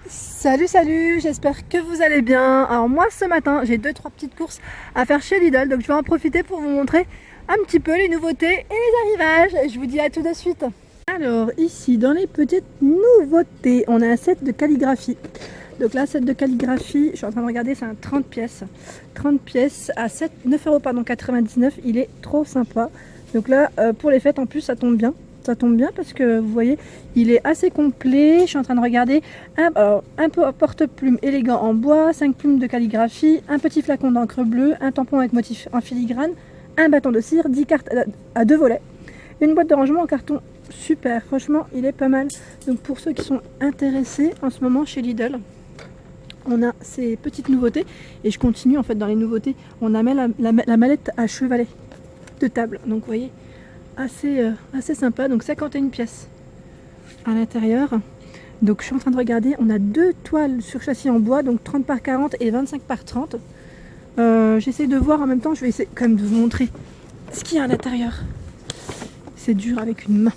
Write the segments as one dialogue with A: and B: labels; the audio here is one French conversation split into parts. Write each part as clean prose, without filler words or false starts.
A: Salut, j'espère que vous allez bien. Alors moi ce matin j'ai 2-3 petites courses à faire chez Lidl, donc je vais en profiter pour vous montrer un petit peu les nouveautés et les arrivages. Et je vous dis à tout de suite. Alors ici dans les petites nouveautés, on a un set de calligraphie. Donc là, set de calligraphie, je suis en train de regarder, c'est un 30 pièces. 30 pièces à 9,99 €, il est trop sympa. Donc là, pour les fêtes en plus, ça tombe bien. Ça tombe bien parce que vous voyez, il est assez complet. Je suis en train de regarder un peu porte-plume élégant en bois, 5 plumes de calligraphie, un petit flacon d'encre bleue, un tampon avec motif en filigrane, un bâton de cire, 10 cartes à 2 volets, une boîte de rangement en carton. Super, franchement, il est pas mal. Donc pour ceux qui sont intéressés en ce moment chez Lidl, on a ces petites nouveautés et je continue en fait dans les nouveautés. On a la mallette à chevalet de table. Donc vous voyez, assez sympa. Donc 51 pièces à l'intérieur. Donc je suis en train de regarder, on a 2 toiles sur châssis en bois, donc 30 par 40 et 25 par 30. J'essaie de voir en même temps, je vais essayer quand même de vous montrer ce qu'il y a à l'intérieur. C'est dur avec une main.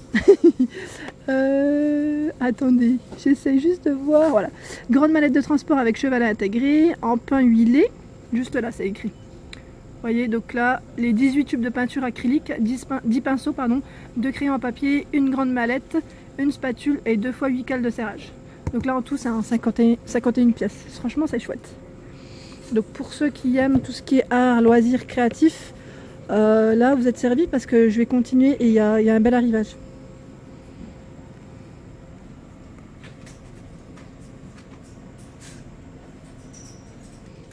A: Attendez, j'essaie juste de voir. Voilà, grande mallette de transport avec chevalet intégré, en pain huilé. Juste là, c'est écrit. Vous voyez, donc là, les 18 tubes de peinture acrylique, 10 pinceaux, pardon, 2 crayons à papier, une grande mallette, une spatule et 2 fois 8 cales de serrage. Donc là, en tout, c'est un 51 pièces. Franchement, c'est chouette. Donc pour ceux qui aiment tout ce qui est art, loisirs, créatif, là, vous êtes servis parce que je vais continuer et il y a un bel arrivage.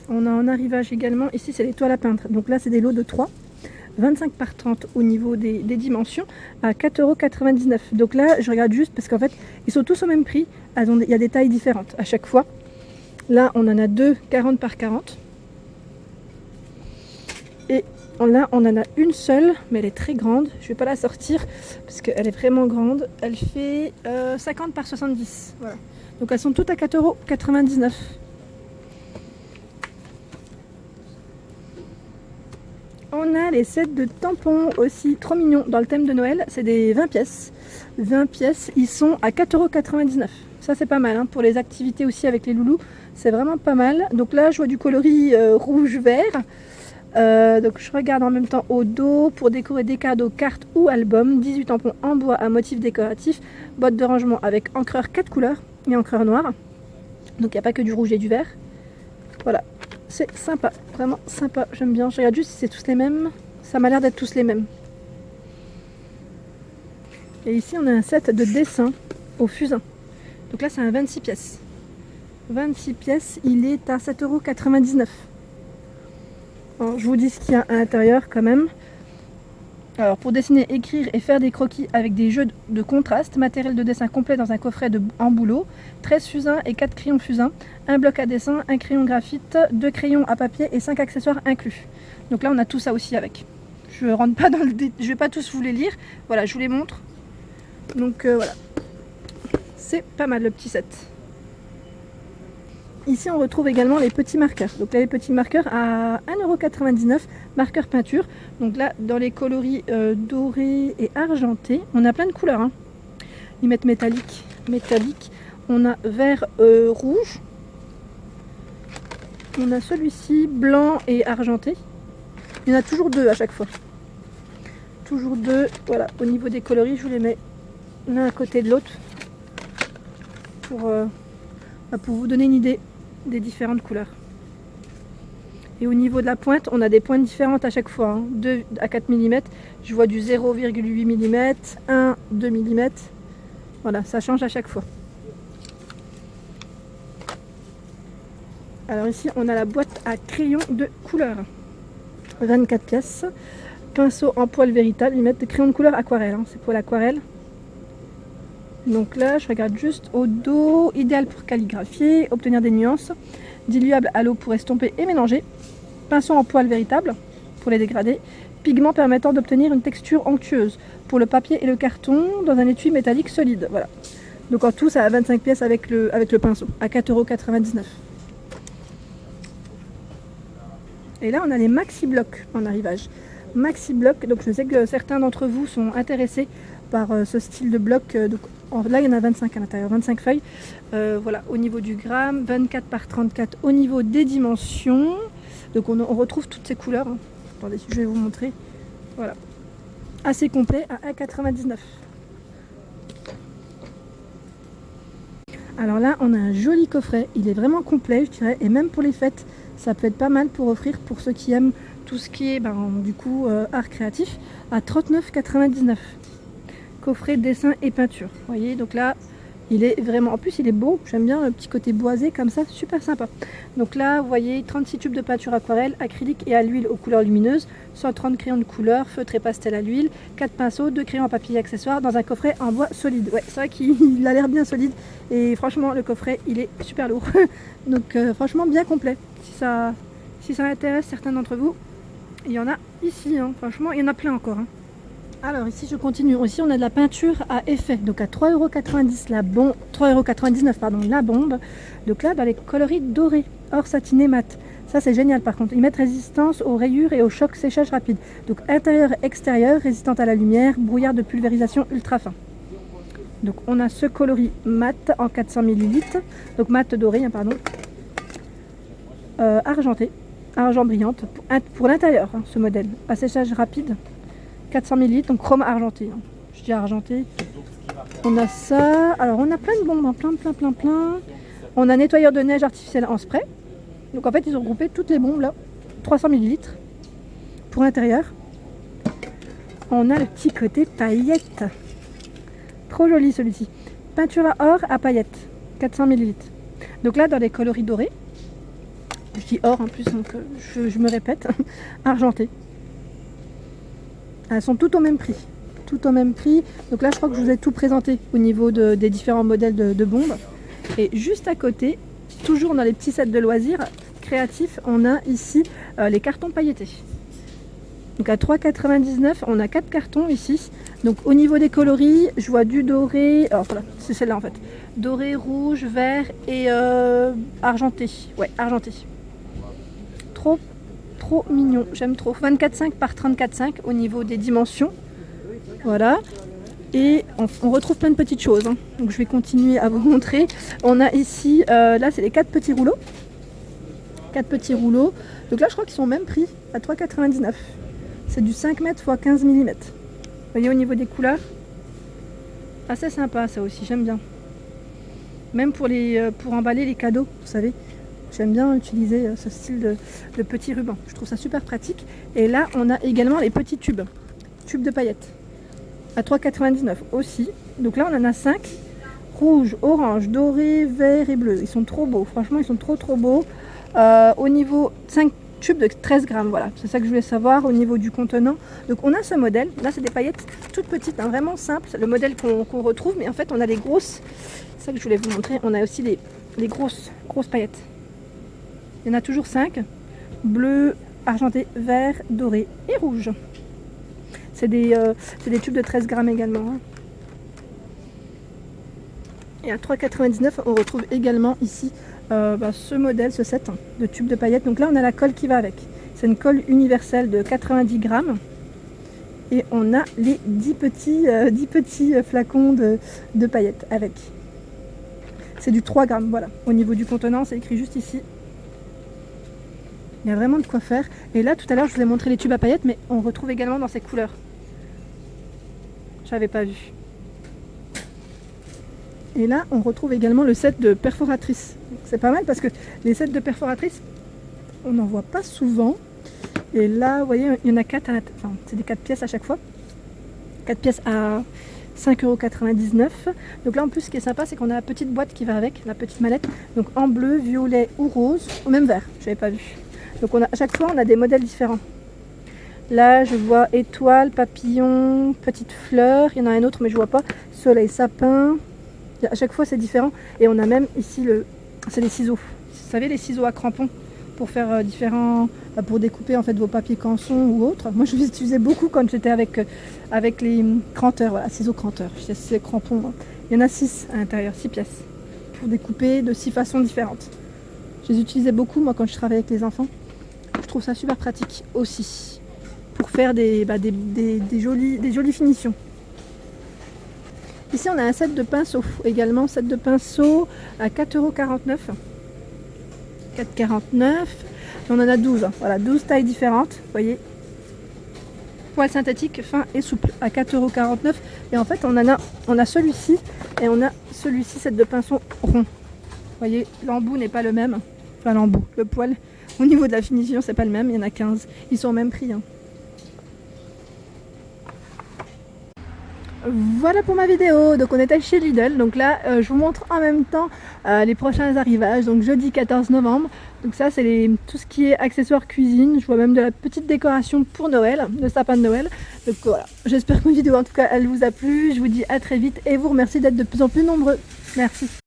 A: On a un arrivage également, ici c'est les toiles à peindre, donc là c'est des lots de 3, 25 par 30 au niveau des dimensions, à 4,99 €. Donc là je regarde juste parce qu'en fait ils sont tous au même prix, il y a des tailles différentes à chaque fois. Là on en a 2, 40 par 40. Et là on en a une seule, mais elle est très grande, je ne vais pas la sortir parce qu'elle est vraiment grande, elle fait 50 par 70. Voilà. Donc elles sont toutes à 4,99 €. On a les sets de tampons aussi, trop mignons, dans le thème de Noël, c'est des 20 pièces. 20 pièces, ils sont à 4,99 €. Ça c'est pas mal, hein, pour les activités aussi avec les loulous, c'est vraiment pas mal. Donc là je vois du coloris rouge-vert. Donc je regarde en même temps au dos pour décorer des cadeaux, cartes ou albums. 18 tampons en bois à motif décoratif, boîte de rangement avec encreur 4 couleurs et encreur noire. Donc il n'y a pas que du rouge et du vert. Voilà. C'est sympa, vraiment sympa, j'aime bien. Je regarde juste si c'est tous les mêmes. Ça m'a l'air d'être tous les mêmes. Et ici on a un set de dessins au fusain. Donc là c'est un 26 pièces. 26 pièces, il est à 7,99 €. Alors, je vous dis ce qu'il y a à l'intérieur quand même. Alors pour dessiner, écrire et faire des croquis avec des jeux de contraste, matériel de dessin complet dans un coffret en bouleau, 13 fusains et 4 crayons fusains, un bloc à dessin, un crayon graphite, 2 crayons à papier et 5 accessoires inclus. Donc là on a tout ça aussi avec. Je rentre pas dans le je vais pas tous vous les lire. Voilà, je vous les montre. Donc voilà. C'est pas mal le petit set. Ici on retrouve également les petits marqueurs. Donc là les petits marqueurs à 1,99 €, marqueur peinture. Donc là dans les coloris dorés et argentés, on a plein de couleurs, hein. Ils mettent métallique. On a vert rouge. On a celui-ci blanc et argenté. Il y en a toujours 2 à chaque fois. Toujours 2. Voilà, au niveau des coloris, je vous les mets l'un à côté de l'autre pour vous donner une idée des différentes couleurs. Et au niveau de la pointe, on a des pointes différentes à chaque fois, hein. 2 à 4 mm, je vois du 0,8 mm, 1, 2 mm. Voilà, ça change à chaque fois. Alors ici, on a la boîte à crayons de couleur. 24 pièces. Pinceau en poil véritable, ils mettent des crayons de couleur aquarelle, hein. C'est pour l'aquarelle. Donc là, je regarde juste au dos, idéal pour calligraphier, obtenir des nuances, diluable à l'eau pour estomper et mélanger, pinceau en poil véritable pour les dégradés, pigment permettant d'obtenir une texture onctueuse pour le papier et le carton dans un étui métallique solide. Voilà. Donc en tout, ça a 25 pièces avec le pinceau, à 4,99 €. Et là, on a les maxi blocs en arrivage. Maxi blocs, donc je sais que certains d'entre vous sont intéressés par ce style de bloc. Donc Là, il y en a 25 à l'intérieur, 25 feuilles. Voilà, au niveau du gramme, 24 par 34 au niveau des dimensions. Donc on retrouve toutes ces couleurs. Hein. Attendez, je vais vous montrer. Voilà. Assez complet à 1,99 €. Alors là, on a un joli coffret. Il est vraiment complet, je dirais. Et même pour les fêtes, ça peut être pas mal pour offrir pour ceux qui aiment tout ce qui est, du coup, art créatif. À 39,99 €. Coffret dessin et peinture. Vous voyez, donc là, il est vraiment... En plus, il est beau. J'aime bien le petit côté boisé comme ça. Super sympa. Donc là, vous voyez, 36 tubes de peinture aquarelle, acrylique et à l'huile aux couleurs lumineuses. 130 crayons de couleur, feutre et pastel à l'huile. 4 pinceaux, 2 crayons à papier accessoires dans un coffret en bois solide. Ouais, c'est vrai qu'il a l'air bien solide. Et franchement, le coffret, il est super lourd. Donc franchement, bien complet. Si ça intéresse certains d'entre vous, il y en a ici. Hein. Franchement, il y en a plein encore. Hein. Alors ici je continue, ici on a de la peinture à effet, donc à 3,90 € la bombe, 3,99 € pardon, la bombe. Donc là dans les coloris dorés, or satiné mat. Ça c'est génial par contre, ils mettent résistance aux rayures et au choc séchage rapide. Donc intérieur et extérieur, résistante à la lumière, brouillard de pulvérisation ultra fin. Donc on a ce coloris mat en 400 ml, donc mat doré, hein, pardon, argenté, argent brillante, pour l'intérieur hein, ce modèle, à séchage rapide. 400 ml, donc chrome argenté. Hein. Je dis argenté. On a ça. Alors, on a plein de bombes, hein. plein. On a nettoyeur de neige artificiel en spray. Donc, en fait, ils ont regroupé toutes les bombes là. 300 ml pour l'intérieur. On a le petit côté paillettes. Trop joli celui-ci. Peinture à or à paillettes. 400 ml. Donc là, dans les coloris dorés. Je dis or en plus, donc je me répète. Argenté. Elles sont toutes au même prix. Tout au même prix. Donc là, je crois que je vous ai tout présenté au niveau des différents modèles de bombes. Et juste à côté, toujours dans les petits sets de loisirs créatifs, on a ici les cartons pailletés. Donc à 3,99 €, on a 4 cartons ici. Donc au niveau des coloris, je vois du doré. Alors voilà, c'est celle-là en fait. Doré, rouge, vert et argenté. Ouais, argenté. Trop mignon, j'aime trop. 24,5 par 34,5 au niveau des dimensions. Voilà. Et on retrouve plein de petites choses. Hein. Donc je vais continuer à vous montrer. On a ici, là c'est les 4 petits rouleaux. 4 petits rouleaux. Donc là je crois qu'ils sont au même prix, à 3,99 €. C'est du 5 mètres x 15 mm. Vous voyez au niveau des couleurs. Assez sympa ça aussi, j'aime bien. Même pour emballer les cadeaux, vous savez. J'aime bien utiliser ce style de petits rubans. Je trouve ça super pratique. Et là, on a également les petits tubes. Tubes de paillettes. À 3,99 € aussi. Donc là, on en a 5. Rouge, orange, doré, vert et bleu. Ils sont trop beaux. Franchement, ils sont trop beaux. Au niveau 5 tubes de 13 grammes. Voilà, c'est ça que je voulais savoir au niveau du contenant. Donc on a ce modèle. Là, c'est des paillettes toutes petites, hein, vraiment simples. C'est le modèle qu'on retrouve. Mais en fait, on a les grosses. C'est ça que je voulais vous montrer. On a aussi les grosses paillettes. Il y en a toujours 5, bleu, argenté, vert, doré et rouge. C'est des tubes de 13 grammes également. Hein. Et à 3,99 €, on retrouve également ici ce modèle, ce set de tubes de paillettes. Donc là, on a la colle qui va avec. C'est une colle universelle de 90 grammes. Et on a les 10 petits flacons de paillettes avec. C'est du 3 grammes, voilà. Au niveau du contenant, c'est écrit juste ici. Il y a vraiment de quoi faire. Et là, tout à l'heure, je vous ai montré les tubes à paillettes, mais on retrouve également dans ces couleurs. Je n'avais pas vu. Et là, on retrouve également le set de perforatrices. C'est pas mal parce que les sets de perforatrices, on n'en voit pas souvent. Et là, vous voyez, il y en a 4 enfin, c'est des 4 pièces à chaque fois. 4 pièces à 5,99 €. Donc là, en plus, ce qui est sympa, c'est qu'on a la petite boîte qui va avec, la petite mallette. Donc en bleu, violet ou rose, ou même vert. Je n'avais pas vu. Donc à chaque fois, on a des modèles différents. Là, je vois étoile, papillon, petite fleur. Il y en a un autre, mais je vois pas. Soleil, sapin. À chaque fois, c'est différent. Et on a même ici, c'est les ciseaux. Vous savez, les ciseaux à crampons pour faire pour découper en fait vos papiers canson ou autres. Moi, je les utilisais beaucoup quand j'étais avec les cranteurs. Voilà, ciseaux cranteurs. C'est crampons. Hein. Il y en a 6 à l'intérieur, 6 pièces pour découper de 6 façons différentes. Je les utilisais beaucoup moi quand je travaillais avec les enfants. Je trouve ça super pratique aussi pour faire des jolies finitions. Ici on a un set de pinceaux également, set de pinceaux à 4,49 €. 4,49 €. On en a 12, hein. Voilà, 12 tailles différentes, vous voyez. Poil synthétique, fin et souple, à 4,49 €. Et en fait, on a celui-ci et on a celui-ci, set de pinceaux rond. Vous voyez, l'embout n'est pas le même. Enfin, l'embout, le poil, au niveau de la finition, c'est pas le même. Il y en a 15. Ils sont au même prix, hein. Voilà pour ma vidéo. Donc on était chez Lidl. Donc là je vous montre en même temps les prochains arrivages. Donc jeudi 14 novembre. Donc ça c'est tout ce qui est accessoires cuisine. Je vois même de la petite décoration pour Noël, le sapin de Noël. Donc voilà, j'espère que ma vidéo en tout cas elle vous a plu. Je vous dis à très vite et vous remercie d'être de plus en plus nombreux. Merci.